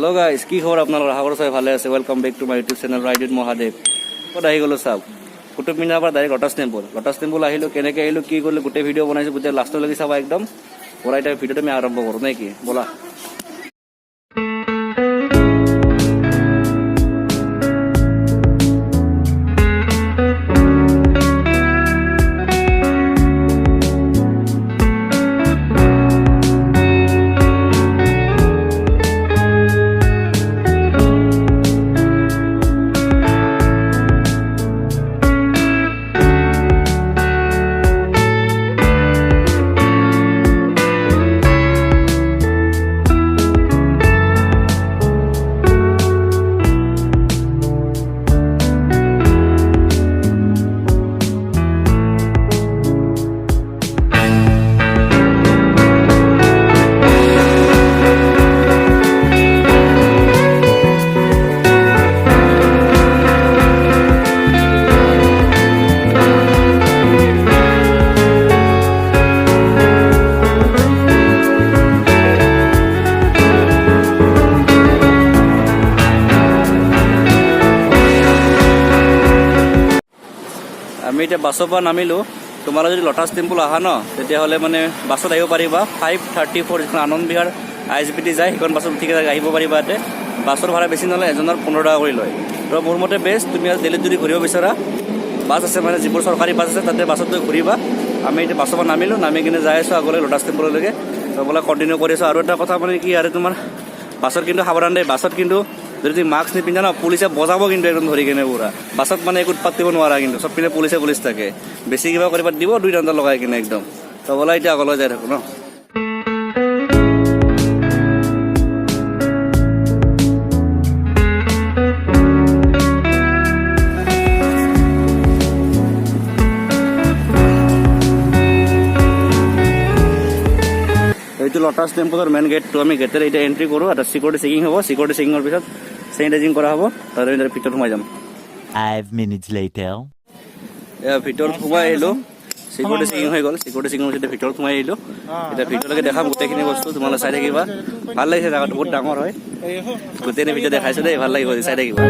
Hello' guys, কি খবৰ আপোনালোকৰ? আশা কৰোঁ ভালে আছে। Welcome back to my YouTube channel ৰাইডিউড মহাদেৱ। ক'ত আহি গ'লো চাওক, কুটুব মিনাৰৰ পৰা ডাইৰেক্ট লটাছ টেম্পল আহিলোঁ। কেনেকৈ আহিলোঁ, কি কৰিলোঁ, গোটেই ভিডিঅ' বনাইছোঁ। গোটেই লাষ্টলৈকে চাবা একদম। ব'লা এতিয়া ভিডিঅ'টো আমি আৰম্ভ কৰোঁ নে কি? ব'লা। আমি এতিয়া বাছৰ পৰা নামিলোঁ। তোমালোকে যদি লটাছ টেম্পল আহা ন, তেতিয়াহ'লে মানে বাছত আহিব পাৰিবা। 5:34 যিখন আনন্দ বিহাৰ ISBT যায়, সেইখন বাছত উঠিকে আহিব পাৰিবা। ইয়াতে বাছৰ ভাড়া বেছি নলয়, এজনৰ 15 টকা কৰি লয়। তো মোৰ মতে বেষ্ট। তুমি দিল্লীত যদি ঘূৰিব বিচৰা, বাছ আছে মানে যিবোৰ চৰকাৰী বাছ আছে, তাতে বাছত গৈ ঘূৰিবা। আমি এতিয়া বাছৰ পৰা নামিলোঁ, নামি কিনে যাই আছোঁ আগলৈ লটাছ টেম্পললৈকে। তো বোলা কণ্টিনিউ কৰি আছোঁ। আৰু এটা কথা মানে কি, আৰু তোমাৰ বাছত কিন্তু সাৱধান দেই। বাছত কিন্তু যদি তুমি মাস্ক নিপিন্ধা ন, পুলিচে বজাব কিন্তু একদম ধৰি কিনে পুৰা। বাছত মানে একো উৎপাত দিব নোৱাৰা, কিন্তু চব পিনে পুলিচ থাকে। বেছি কিবা কৰিব দিব 2 ঘণ্টা লগাই কিনে একদম। তো ব'লা এতিয়া আগলৈ যাই থাকোঁ ন। এইটো লটাছ টেম্পলৰ মেইন গেটটো। আমি গেটেৰে এতিয়া এণ্ট্ৰি কৰোঁ। এটা চিকিউৰিটি চেকিং হ'ব। চিকিউৰিটি চেকিঙৰ পিছত চেনিটাইজিং কৰা হ'ব। তাৰ ভিতৰত সোমাই যাম। 5 minutes later. ভিতৰত সোমাই আহিলোঁ। চিকিউৰিটি চেকিং হৈ গ'ল। চিকিউৰিটি চেকিং পিছত ভিতৰত সোমাই আহিলোঁ। এতিয়া ভিতৰলৈকে দেখাম গোটেইখিনি বস্তু, তোমালোকে চাই থাকিবা। ভাল লাগিছে, জেগাটো বহুত ডাঙৰ হয়। গোটেইখিনি ভিতৰত দেখাইছোঁ দেই, ভাল লাগিব, চাই থাকিবা।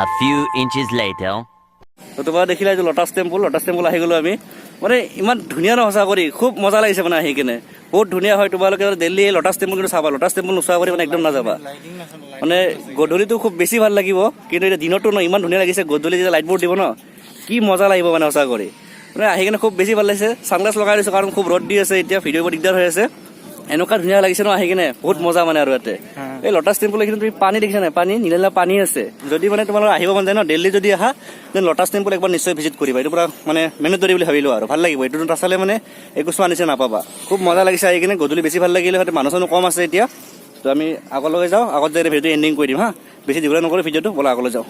A few inches later. তো তোমাৰ দেখিলা এইটো লটাছ টেম্পল আহি গ'লোঁ আমি। মানে ইমান ধুনীয়া ন, সঁচা কৰি খুব মজা লাগিছে মানে আহি কিনে। বহুত ধুনীয়া হয়। তোমালোকে দিল্লী লটাছ টেম্পল কিন্তু চাবা। লটাছ টেম্পল নোচোৱা কৰি মানে একদম নাযাবা। মানে গধূলিটো খুব বেছি ভাল লাগিব, কিন্তু এতিয়া দিনতো ন ইমান ধুনীয়া লাগিছে। গধূলি যেতিয়া লাইটবোৰ দিব ন, কি মজা লাগিব মানে সঁচা কৰি। মানে আহি কিনে খুব বেছি ভাল লাগিছে। ছানগ্লাছ লগাই দিছোঁ কাৰণ খুব ৰ'দ দি আছে এতিয়া, ভিডিঅ' কৰিব দিগদাৰ হৈ আছে। এনেকুৱা ধুনীয়া লাগিছে ন আহি কিনে, বহুত মজা মানে। আৰু ইয়াতে এই লটাছ টেম্পল কিন্তু তুমি পানী দেখিছা নাই? পানী নীলা পানী আছে। যদি মানে তোমালোকে আহিব মন যায় ন, দিল্লী যদি আহা, দেন লটাছ টেম্পল একবাৰ নিশ্চয় ভিজিট কৰিবা। এইটো পুৰা মানে মেণ্ডেটৰী বুলি ভাবিলোঁ আৰু ভাল লাগিব। এইটো নাচালে মানে একো চোৱা নিচিনা নাপাবা। খুব মজা লাগিছে আহি কিনে। গধূলি বেছি ভাল লাগিলে হয়তো, মানুহ চানুহ কম আছে এতিয়া। তো আমি আগলৈ যাওঁ, আগত যাই ভিডিঅ'টো এণ্ডিং কৰি দিম হা। বেছি দীঘলীয়া নকৰোঁ ভিডিঅ'টো, ব'লা আগলৈ যাওঁ।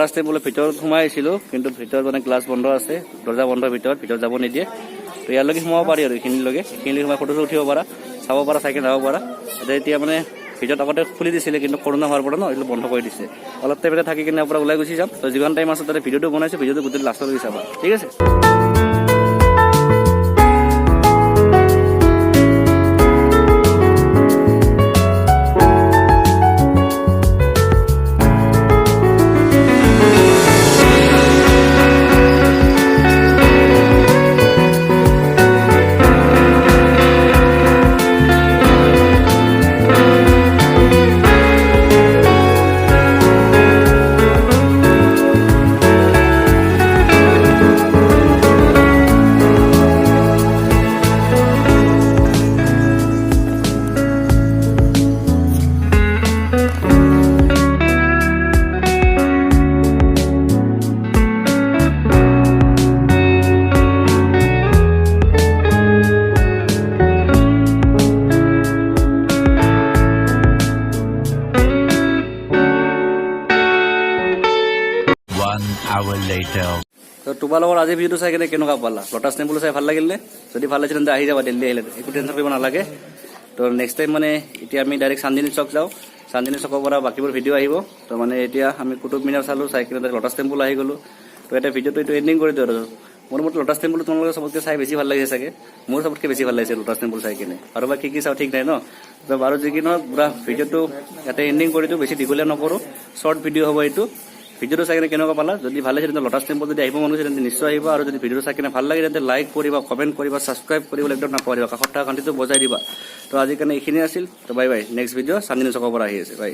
লটাছ টেম্পলৰ ভিতৰত সোমাই আহিছিলোঁ, কিন্তু ভিতৰত মানে গ্লাছ বন্ধ আছে, দৰ্জা বন্ধ, ভিতৰত যাব নিদিয়ে। তো ইয়ালৈকে সোমাব পাৰি আৰু এইখিনিলৈকে সোমাই ফটো উঠিব পাৰা, চাব পাৰা, চাইকেল যাব পাৰা। এতিয়া মানে ভিতৰত আগতে খুলি দিছিলে, কিন্তু কৰোণা হোৱাৰ পৰা এইটো বন্ধ কৰি দিছে। অলপ টাইম এটা থাকি কিনে পৰা ওলাই গুচি যাম। তো যিমান টাইম আছে তাতে ভিডিঅ'টো বনাইছোঁ, ভিডিঅ'টো গোটেই লাষ্টলৈকে চাবা, ঠিক আছে? One hour later. তো তোমালোকৰ আজি ভিডিঅ'টো চাই কিনে কেনেকুৱা পালা? লটাছ টেম্পল চাই ভাল লাগিল নে? যদি ভাল লাগিছে তেন্তে আহি যাবা, দিল্লী আহিলে একো টেনশ্যন কৰিব নালাগে। তো নেক্সট টাইম মানে এতিয়া আমি ডাইৰেক্ট চান্দিনী চক যাওঁ, চান্দিনী চকৰ পৰা বাকীবোৰ ভিডিঅ' আহিব। তো মানে এতিয়া আমি কুটুব মিনাৰ চালোঁ, চাই কিনে লটাছ টেম্পল আহি গ'লোঁ। তো এতিয়া ভিডিঅ'টো এইটো এণ্ডিং কৰি দিওঁ আৰু। মোৰ মতে লটাছ টেম্পল তোমালোকে চবতকৈ চাই বেছি ভাল লাগিছে চাগে, মোৰ চবতকৈ বেছি ভাল লাগিছে লটাছ টেম্পল চাই কিনে। আৰু বা কি চাওঁ ঠিক নাই ন। তো বাৰু যি কি নহওক পুৰা ভিডিঅ'টো ইয়াতে এণ্ডিং কৰি দিওঁ, বেছি দীঘলীয়া নকৰোঁ, শ্বৰ্ট ভিডিঅ' হ'ব এইটো। ভিডিঅ'টো চাই কিনে কেনেকুৱা পালা? যদি ভাল লাগিছে তেন্তে লটাছ টেম্পল যদি আহিব মন গৈছে তেন্তে নিশ্চয় আহিবা। আৰু যদি ভিডিঅ'টো চাই কিনে ভাল লাগে তেন্তে লাইক কৰিবা, কমেণ্ট কৰিবা, ছাবস্ক্ৰাইব কৰিবলৈ একদম নাপাহৰিবা, কাষত থকা ঘণ্টিটো বজাই দিবা। তো আজিৰ কাৰণে এইখিনি আছিল। তো bye bye, next video' Chandini চকৰ পৰা আহি আছে, বাই।